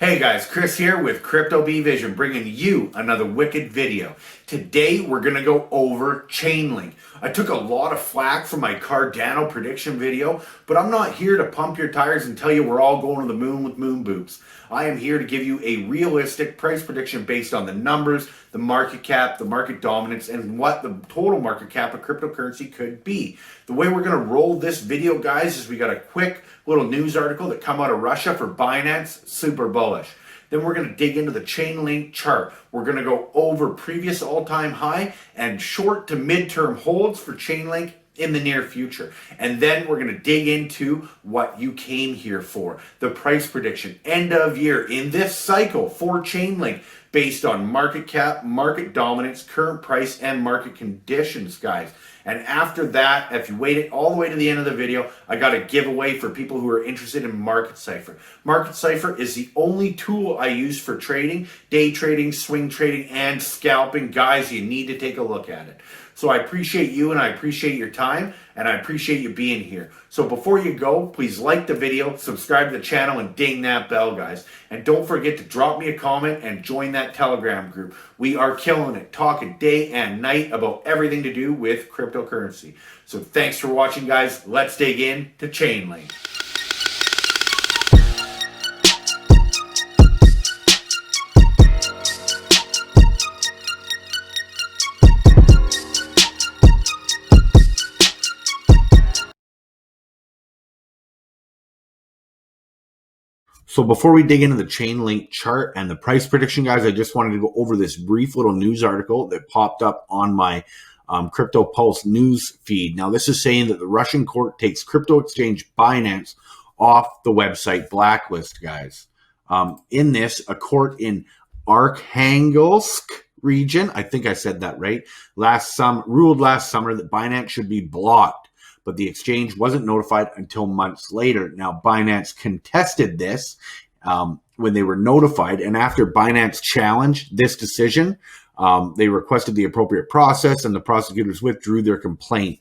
Hey guys, Chris here with Crypto Bee Vision, bringing you another wicked video. Today we're going to go over Chainlink. I took a lot of flack for my Cardano prediction video, but I'm not here to pump your tires and tell you we're all going to the moon with moon boots. I am here to give you a realistic price prediction based on the numbers, the market cap, the market dominance, and what the total market cap of cryptocurrency could be. The way we're going to roll this video, guys, is we got a quick little news article that come out of Russia for Binance, super bullish. Then we're going to dig into the Chainlink chart. We're going to go over previous all-time high and short to midterm holds for Chainlink in the near future. And then we're going to dig into what you came here for, the price prediction, end of year in this cycle for Chainlink based on market cap, market dominance, current price, and market conditions, guys. And after that, if you wait it all the way to the end of the video, I got a giveaway for people who are interested in Market Cipher. Market Cipher is the only tool I use for trading, day trading, swing trading, and scalping. Guys, you need to take a look at it. So I appreciate you and I appreciate your time and I appreciate you being here. So before you go, please like the video, subscribe to the channel, and ding that bell, guys. And don't forget to drop me a comment and join that Telegram group. We are killing it, talking day and night about everything to do with cryptocurrency. So thanks for watching, guys. Let's dig in to Chainlink. So before we dig into the Chainlink chart and the price prediction, guys, I just wanted to go over this brief little news article that popped up on my Crypto Pulse news feed. Now, this is saying that the Russian court takes crypto exchange Binance off the website blacklist, guys. In this, a court in Arkhangelsk region, I think I said that right, ruled last summer that Binance should be blocked, but the exchange wasn't notified until months later. Now, Binance contested this when they were notified, and after Binance challenged this decision, they requested the appropriate process, and the prosecutors withdrew their complaint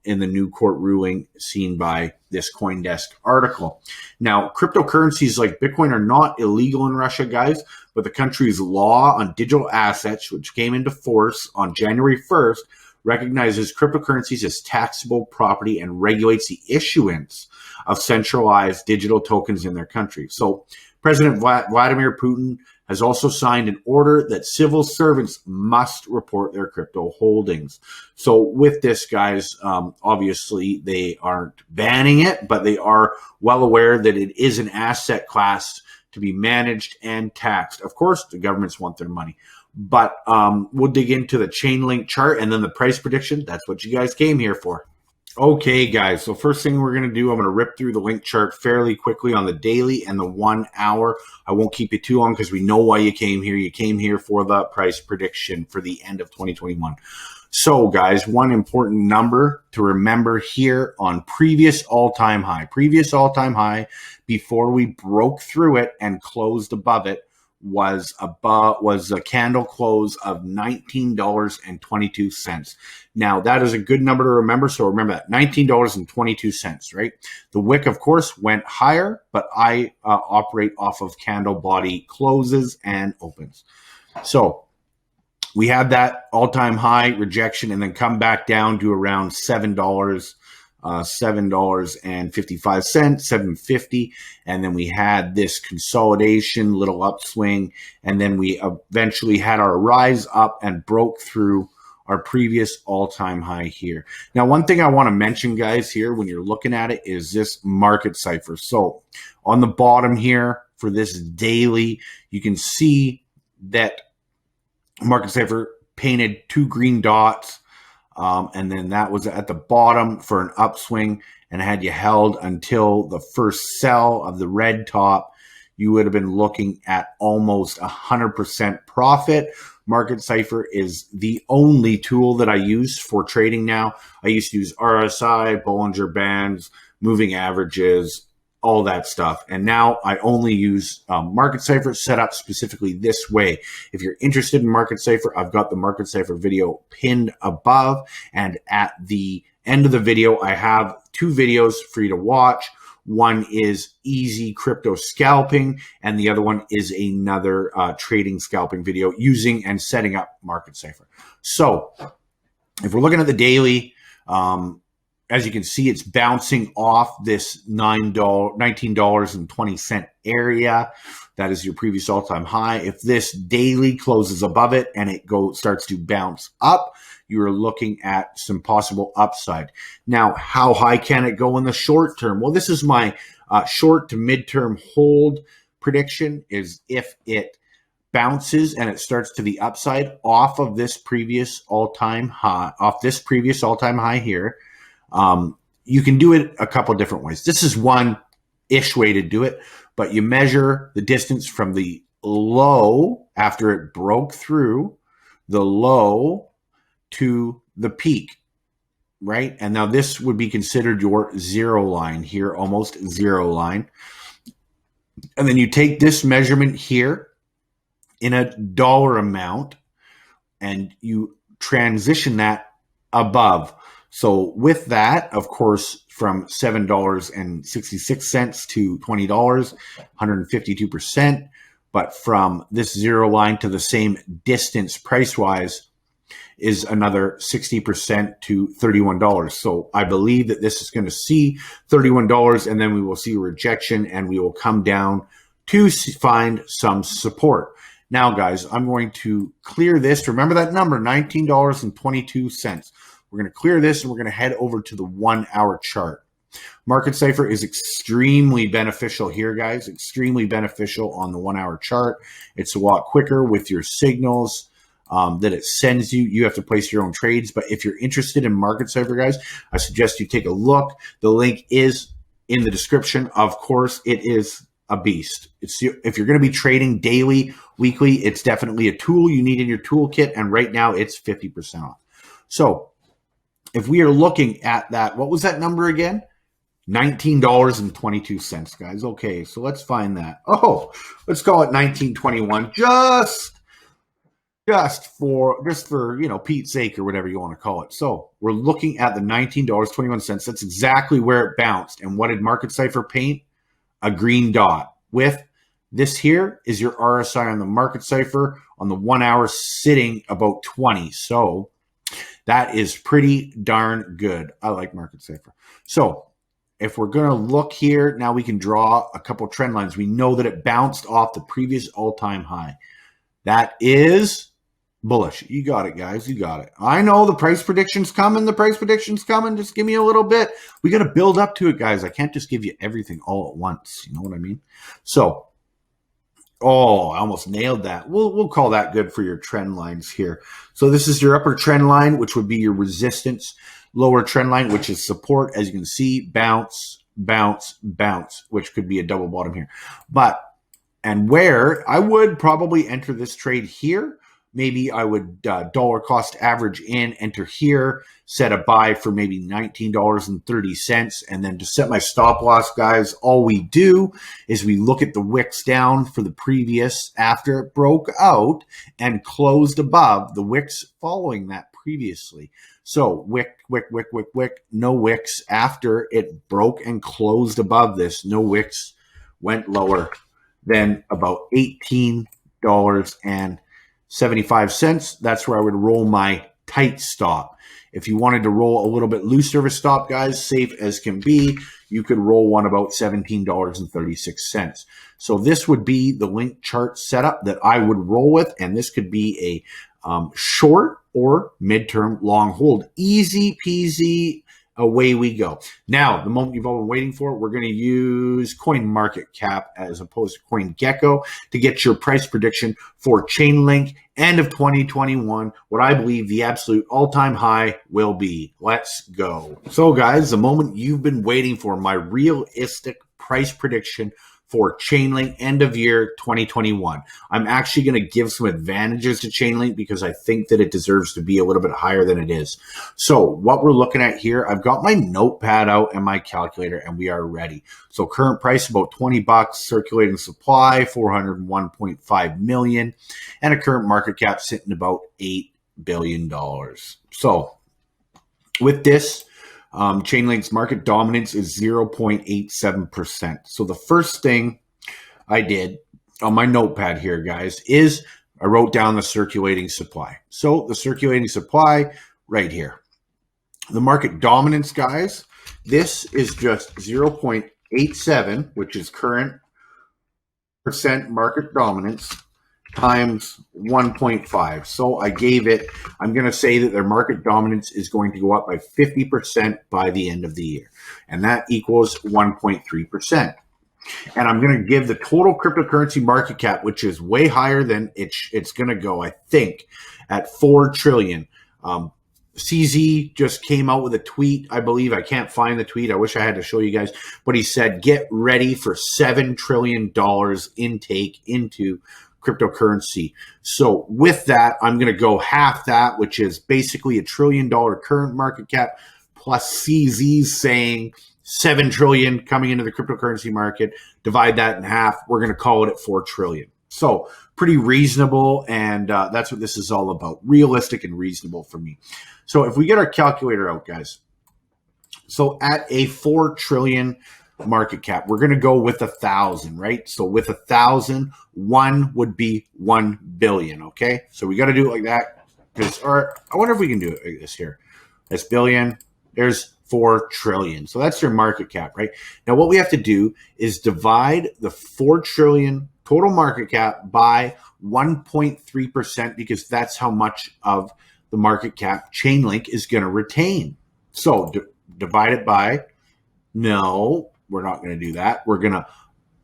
in the new court ruling seen by this CoinDesk article. Now, cryptocurrencies like Bitcoin are not illegal in Russia, guys, but the country's law on digital assets, which came into force on January 1st, recognizes cryptocurrencies as taxable property and regulates the issuance of centralized digital tokens in their country. So President Vladimir Putin has also signed an order that civil servants must report their crypto holdings. So with this, guys, obviously they aren't banning it, but they are well aware that it is an asset class to be managed and taxed. Of course, the governments want their money. But we'll dig into the Chainlink chart and then the price prediction. That's what you guys came here for. Okay, guys, so first thing we're going to do, I'm going to rip through the link chart fairly quickly on the daily and the 1 hour. I won't keep you too long because we know why you came here. You came here for the price prediction for the end of 2021. So, guys, one important number to remember here on previous all-time high before we broke through it and closed above it, was a candle close of $19.22. Now, that is a good number to remember. So remember that, $19.22, right? The wick, of course, went higher, but I operate off of candle body closes and opens. So we had that all-time high rejection and then come back down to around $7.55, $7.50, and then we had this consolidation, little upswing, and then we eventually had our rise up and broke through our previous all-time high here. Now, one thing I want to mention, guys, here when you're looking at it is this market cipher. So on the bottom here for this daily, you can see that market cipher painted 2 green dots. And then that was at the bottom for an upswing, and had you held until the first sell of the red top, you would have been looking at almost 100% profit. Market Cipher is the only tool that I use for trading now. I used to use RSI, Bollinger Bands, moving averages, all that stuff. And now I only use Market Cipher set up specifically this way. If you're interested in Market Cipher, I've got the Market Cipher video pinned above. And at the end of the video, I have 2 videos for you to watch. One is easy crypto scalping, and the other one is another trading scalping video using and setting up MarketCypher. So if we're looking at the daily, as you can see, it's bouncing off this $19.20 area. That is your previous all-time high. If this daily closes above it and it starts to bounce up, you're looking at some possible upside. Now, how high can it go in the short term? Well, this is my short to midterm hold prediction, is if it bounces and it starts to the upside off of this previous all-time high, here. You can do it a couple different ways. This is one-ish way to do it, but you measure the distance from the low after it broke through the low to the peak, right? And now this would be considered your zero line here, almost zero line. And then you take this measurement here in a dollar amount and you transition that above. So with that, of course, from $7.66 to $20, 152%. But from this zero line to the same distance price-wise is another 60% to $31. So I believe that this is going to see $31, and then we will see a rejection, and we will come down to find some support. Now, guys, I'm going to clear this. Remember that number, $19.22. We're going to clear this, and we're going to head over to the 1 hour chart. MarketCypher is extremely beneficial here, guys. Extremely beneficial on the 1 hour chart. It's a lot quicker with your signals that it sends you. You have to place your own trades. But if you're interested in MarketCypher, guys, I suggest you take a look. The link is in the description. Of course, it is a beast. If you're going to be trading daily, weekly, it's definitely a tool you need in your toolkit. And right now, it's 50% off. So if we are looking at that, what was that number again? $19.22, guys. Okay, so let's find that. Oh, let's call it 1921, just for Pete's sake, or whatever you want to call it. So we're looking at the $19.21. That's exactly where it bounced. And what did MarketCypher paint? A green dot. With this here is your RSI on the MarketCypher on the 1 hour, sitting about 20. So that is pretty darn good. I like MarketCypher. So if we're going to look here, now we can draw a couple trend lines. We know that it bounced off the previous all-time high. That is bullish. You got it, guys. You got it. I know the price prediction's coming. The price prediction's coming. Just give me a little bit. We got to build up to it, guys. I can't just give you everything all at once. You know what I mean? So, oh, I almost nailed that. We'll call that good for your trend lines here. So this is your upper trend line, which would be your resistance. Lower trend line, which is support. As you can see, bounce, bounce, bounce, which could be a double bottom here. And where I would probably enter this trade here, maybe I would dollar cost average in, enter here, set a buy for maybe $19.30. And then to set my stop loss, guys, all we do is we look at the wicks down for the previous after it broke out and closed above the wicks following that previously. So wick, no wicks after it broke and closed above this. No wicks went lower than about $18.75. That's where I would roll my tight stop. If you wanted to roll a little bit looser of a stop, guys, safe as can be, you could roll one about $17.36. So this would be the link chart setup that I would roll with, and this could be a short or midterm long hold. Easy peasy, away we go. Now, the moment you've all been waiting for, we're going to use CoinMarketCap as opposed to CoinGecko to get your price prediction for Chainlink end of 2021, what I believe the absolute all-time high will be. Let's go. So, guys, the moment you've been waiting for, my realistic price prediction for Chainlink end of year 2021. I'm actually going to give some advantages to Chainlink because I think that it deserves to be a little bit higher than it is. So what we're looking at here, I've got my notepad out and my calculator, and we are ready. So current price about $20, circulating supply 401.5 million, and a current market cap sitting about $8 billion. So with this, Chainlink's market dominance is 0.87%. So the first thing I did on my notepad here, guys, is I wrote down the circulating supply. So the circulating supply right here. The market dominance, guys, this is just 0.87, which is current percent market dominance, times 1.5. So I gave it, I'm going to say that their market dominance is going to go up by 50% by the end of the year. And that equals 1.3%. And I'm going to give the total cryptocurrency market cap, which is way higher than it's going to go, I think, at 4 trillion. CZ just came out with a tweet, I believe. I can't find the tweet. I wish I had to show you guys. But he said, get ready for $7 trillion intake into cryptocurrency. So with that, I'm going to go half that, which is basically $1 trillion current market cap, plus CZ saying 7 trillion coming into the cryptocurrency market. Divide that in half. We're going to call it at 4 trillion. So pretty reasonable, and that's what this is all about. Realistic and reasonable for me. So if we get our calculator out, guys, so at a 4 trillion market cap, we're going to go with 1,000, right? So with 1,000, one would be 1 billion, okay? So we got to do it like that. Or I wonder if we can do it like this here. That's billion. There's 4 trillion. So that's your market cap, right? Now what we have to do is divide the 4 trillion total market cap by 1.3%, because that's how much of the market cap Chainlink is going to retain. So divide it by, no, we're not going to do that. We're going to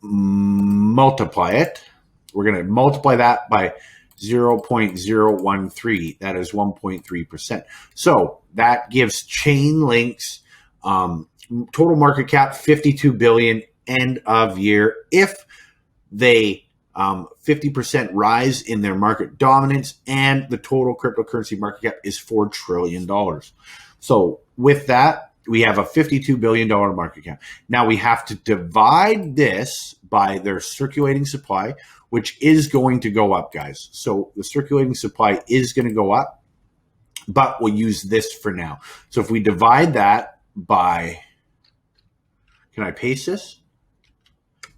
multiply it. We're going to multiply that by 0.013. That is 1.3%. So that gives Chainlink's total market cap 52 billion end of year if they 50% rise in their market dominance, and the total cryptocurrency market cap is $4 trillion. So with that, we have a $52 billion market cap. Now we have to divide this by their circulating supply, which is going to go up, guys. So the circulating supply is going to go up, but we'll use this for now. So if we divide that by, can I paste this?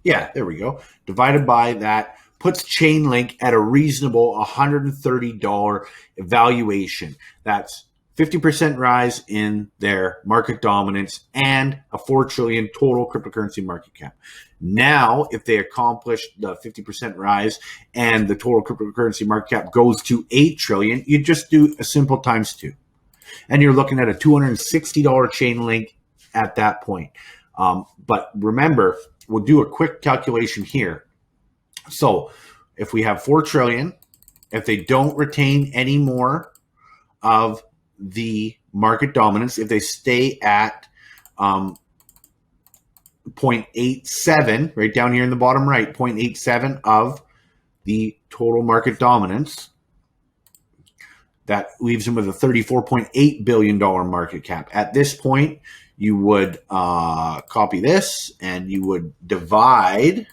Yeah, there we go. Divided by that puts Chainlink at a reasonable $130 valuation. That's 50% rise in their market dominance and a 4 trillion total cryptocurrency market cap. Now, if they accomplish the 50% rise and the total cryptocurrency market cap goes to 8 trillion, you just do a simple times 2. And you're looking at a $260 Chainlink at that point. But remember, we'll do a quick calculation here. So if we have 4 trillion, if they don't retain any more of the market dominance, if they stay at 0.87, right down here in the bottom right, 0.87 of the total market dominance, that leaves them with a $34.8 billion market cap. At this point, you would copy this and you would divide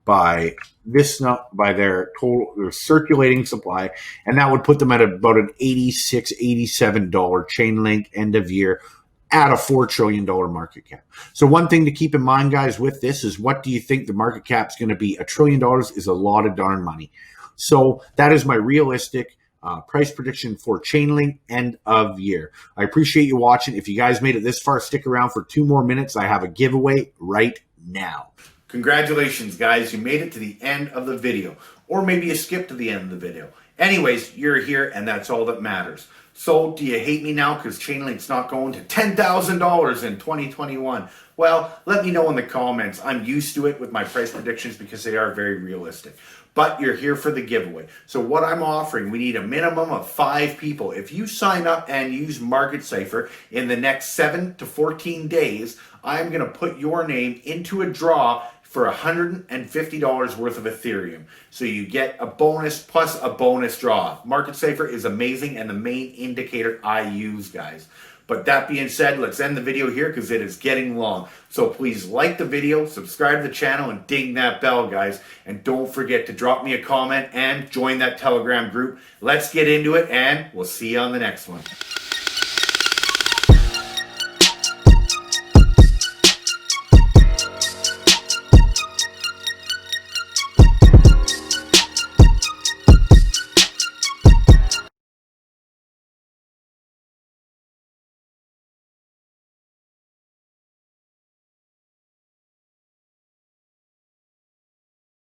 by this, by their total, their circulating supply, and that would put them at about an $86, $87 Chainlink end of year at a $4 trillion market cap. So one thing to keep in mind, guys, with this is, what do you think the market cap is going to be? $1 trillion is a lot of darn money. So that is my realistic price prediction for Chainlink end of year. I appreciate you watching. If you guys made it this far, stick around for 2 more minutes. I have a giveaway right now. Congratulations, guys. You made it to the end of the video. Or maybe you skipped to the end of the video. Anyways, you're here, and that's all that matters. So, do you hate me now because Chainlink's not going to $10,000 in 2021? Well, let me know in the comments. I'm used to it with my price predictions because they are very realistic. But you're here for the giveaway. So what I'm offering, we need a minimum of 5 people. If you sign up and use Market Cipher in the next 7 to 14 days, I'm going to put your name into a draw for $150 worth of Ethereum. So you get a bonus plus a bonus draw. Market Cipher is amazing and the main indicator I use, guys. But that being said, let's end the video here because it is getting long. So please like the video, subscribe to the channel, and ding that bell, guys. And don't forget to drop me a comment and join that Telegram group. Let's get into it, and we'll see you on the next one.